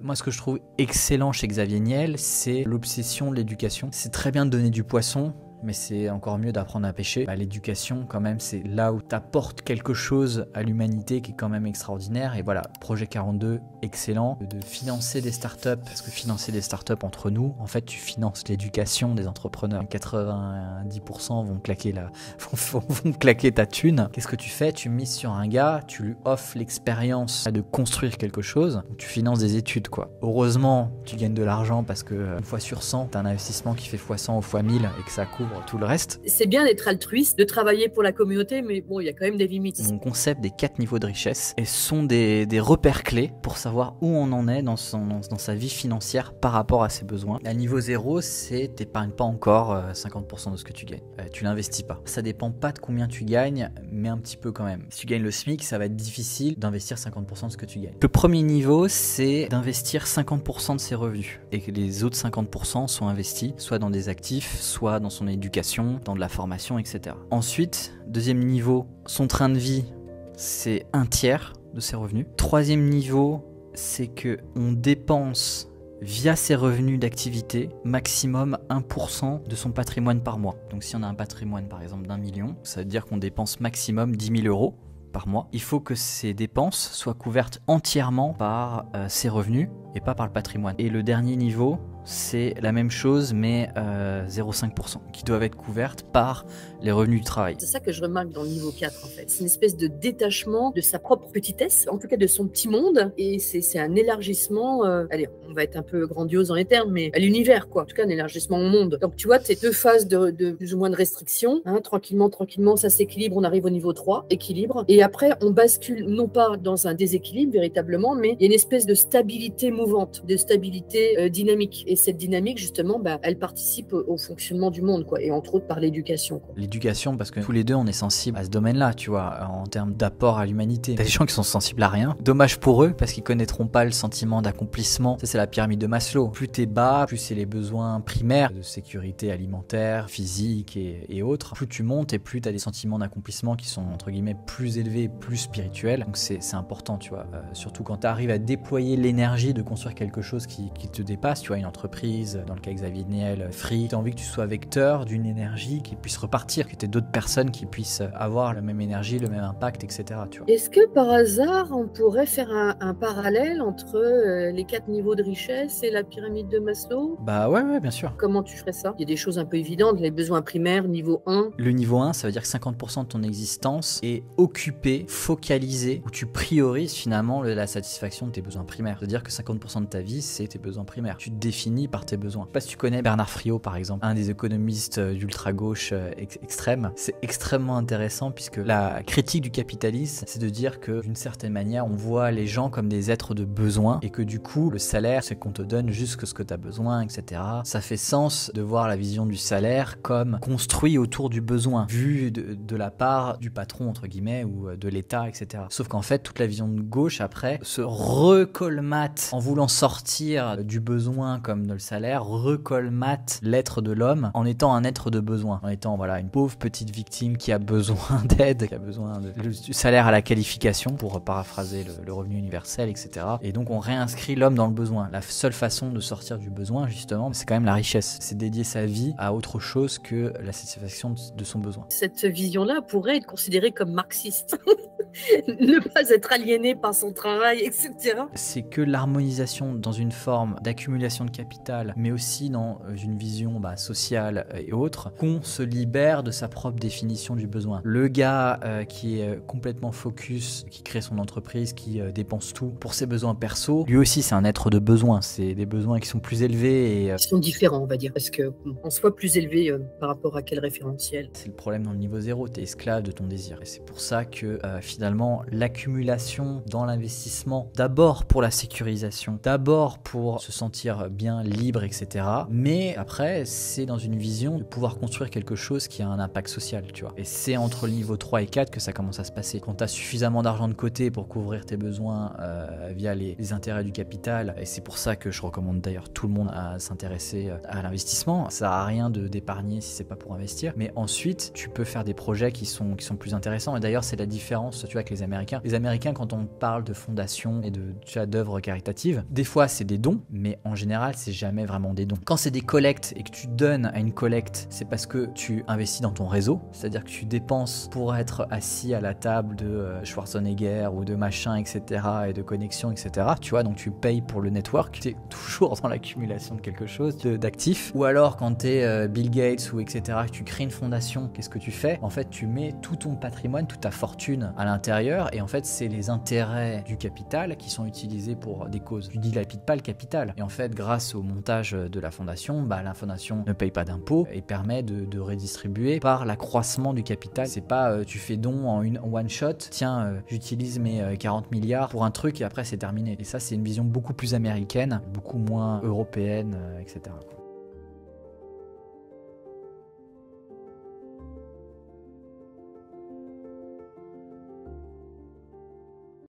Moi, ce que je trouve excellent chez Xavier Niel, c'est l'obsession de l'éducation. C'est très bien de donner du poisson, mais c'est encore mieux d'apprendre à pêcher. L'éducation, quand même, c'est là où tu apportes quelque chose à l'humanité qui est quand même extraordinaire. Et voilà, Projet 42, excellent. De financer des startups, parce que financer des startups entre nous, en fait, tu finances l'éducation des entrepreneurs. 90% vont claquer ta thune. Qu'est-ce que tu fais? Tu mises sur un gars, tu lui offres l'expérience de construire quelque chose, tu finances des études, quoi. Heureusement, tu gagnes de l'argent parce que une fois sur 100, tu as un investissement qui fait x100 ou x1000 et que ça couvre tout le reste. C'est bien d'être altruiste, de travailler pour la communauté, mais bon, il y a quand même des limites. Mon concept des 4 niveaux de richesse et sont des repères clés pour savoir où on en est dans sa vie financière par rapport à ses besoins. À niveau 0, c'est t'épargnes pas encore 50% de ce que tu gagnes. Tu l'investis pas. Ça dépend pas de combien tu gagnes, mais un petit peu quand même. Si tu gagnes le SMIC, ça va être difficile d'investir 50% de ce que tu gagnes. Le premier niveau, c'est d'investir 50% de ses revenus et que les autres 50% sont investis soit dans des actifs, soit dans son éducation, dans de la formation, etc. Ensuite, deuxième niveau, son train de vie, c'est 1/3 de ses revenus. Troisième niveau, c'est que on dépense via ses revenus d'activité maximum 1% de son patrimoine par mois. Donc si on a un patrimoine par exemple d'1 million, ça veut dire qu'on dépense maximum 10 000 euros par mois. Il faut que ces dépenses soient couvertes entièrement par ses revenus et pas par le patrimoine. Et le dernier niveau, c'est la même chose mais 0,5% qui doivent être couvertes par les revenus du travail. C'est ça que je remarque dans le niveau 4 en fait. C'est une espèce de détachement de sa propre petitesse, en tout cas de son petit monde, et c'est un élargissement, allez, on va être un peu grandiose dans les termes, mais à l'univers quoi, en tout cas un élargissement au monde. Donc tu vois, ces deux phases de plus ou moins de restriction, hein, tranquillement, ça s'équilibre, on arrive au niveau 3, équilibre, et après on bascule non pas dans un déséquilibre véritablement, mais il y a une espèce de stabilité mouvante, de stabilité dynamique. Et cette dynamique, justement, elle participe au fonctionnement du monde, quoi, et entre autres par l'éducation. L'éducation, parce que tous les deux, on est sensibles à ce domaine-là, tu vois, en termes d'apport à l'humanité. T'as des gens qui sont sensibles à rien. Dommage pour eux, parce qu'ils connaîtront pas le sentiment d'accomplissement. Ça, c'est la pyramide de Maslow. Plus t'es bas, plus c'est les besoins primaires de sécurité alimentaire, physique et autres. Plus tu montes et plus t'as des sentiments d'accomplissement qui sont, entre guillemets, plus élevés, plus spirituels. Donc c'est important, tu vois. Surtout quand t'arrives à déployer l'énergie de construire quelque chose qui te dépasse, tu vois, une entreprise, dans le cas Xavier Niel, Free, tu as envie que tu sois vecteur d'une énergie qui puisse repartir, que tu aies d'autres personnes qui puissent avoir la même énergie, le même impact, etc. Est-ce que par hasard, on pourrait faire un parallèle entre les 4 niveaux de richesse et la pyramide de Maslow? Bah ouais, bien sûr. Comment tu ferais ça? Il y a des choses un peu évidentes, les besoins primaires, niveau 1. Le niveau 1, ça veut dire que 50% de ton existence est occupé, focalisé, où tu priorises finalement la satisfaction de tes besoins primaires. C'est-à-dire que 50% de ta vie, c'est tes besoins primaires. Tu te définis par tes besoins. Je sais pas si tu connais Bernard Friot par exemple, un des économistes d'ultra-gauche extrême. C'est extrêmement intéressant puisque la critique du capitalisme, c'est de dire que d'une certaine manière, on voit les gens comme des êtres de besoin et que du coup, le salaire, c'est qu'on te donne juste ce que tu as besoin, etc. Ça fait sens de voir la vision du salaire comme construit autour du besoin, vu de la part du patron, entre guillemets, ou de l'État, etc. Sauf qu'en fait, toute la vision de gauche, après, se recolmate en voulant sortir du besoin comme de le salaire, recolmate l'être de l'homme en étant un être de besoin, en étant voilà une pauvre petite victime qui a besoin d'aide, qui a besoin du salaire à la qualification, pour paraphraser le revenu universel, etc. Et donc on réinscrit l'homme dans le besoin. La seule façon de sortir du besoin, justement, c'est quand même la richesse. C'est dédier sa vie à autre chose que la satisfaction de son besoin. Cette vision-là pourrait être considérée comme marxiste. Ne pas être aliéné par son travail, etc. C'est que l'harmonisation dans une forme d'accumulation de capital, mais aussi dans une vision sociale et autres, qu'on se libère de sa propre définition du besoin. Le gars qui est complètement focus, qui crée son entreprise, qui dépense tout pour ses besoins perso, lui aussi c'est un être de besoin. C'est des besoins qui sont plus élevés et... Qui sont différents, on va dire, parce qu'on soit plus élevé par rapport à quel référentiel. C'est le problème dans le niveau 0, t'es esclave de ton désir. Et c'est pour ça que finalement l'accumulation dans l'investissement, d'abord pour la sécurisation, d'abord pour se sentir bien, libre, etc. Mais après, c'est dans une vision de pouvoir construire quelque chose qui a un impact social, tu vois. Et c'est entre le niveau 3 et 4 que ça commence à se passer. Quand tu as suffisamment d'argent de côté pour couvrir tes besoins via les intérêts du capital, et c'est pour ça que je recommande d'ailleurs tout le monde à s'intéresser à l'investissement. Ça sert à rien d'épargner si c'est pas pour investir. Mais ensuite, tu peux faire des projets qui sont plus intéressants. Et d'ailleurs, c'est la différence tu vois, avec les Américains. Les Américains, quand on parle de fondations et d'œuvres caritatives, des fois c'est des dons, mais en général c'est jamais vraiment des dons. Quand c'est des collectes et que tu donnes à une collecte, c'est parce que tu investis dans ton réseau, c'est-à-dire que tu dépenses pour être assis à la table de Schwarzenegger ou de machin, etc., et de connexion, etc. Tu vois, donc tu payes pour le network, tu es toujours dans l'accumulation de quelque chose, d'actifs. Ou alors quand tu es Bill Gates ou etc., que tu crées une fondation, qu'est-ce que tu fais? En fait, tu mets tout ton patrimoine, toute ta fortune à l'intérieur, et en fait, c'est les intérêts du capital qui sont utilisés pour des causes. Tu dilapides pas le capital. Et en fait, grâce au montage de la fondation, la fondation ne paye pas d'impôts et permet de redistribuer par l'accroissement du capital. C'est pas tu fais don en one shot, tiens, j'utilise mes 40 milliards pour un truc et après c'est terminé. Et ça, c'est une vision beaucoup plus américaine, beaucoup moins européenne, etc.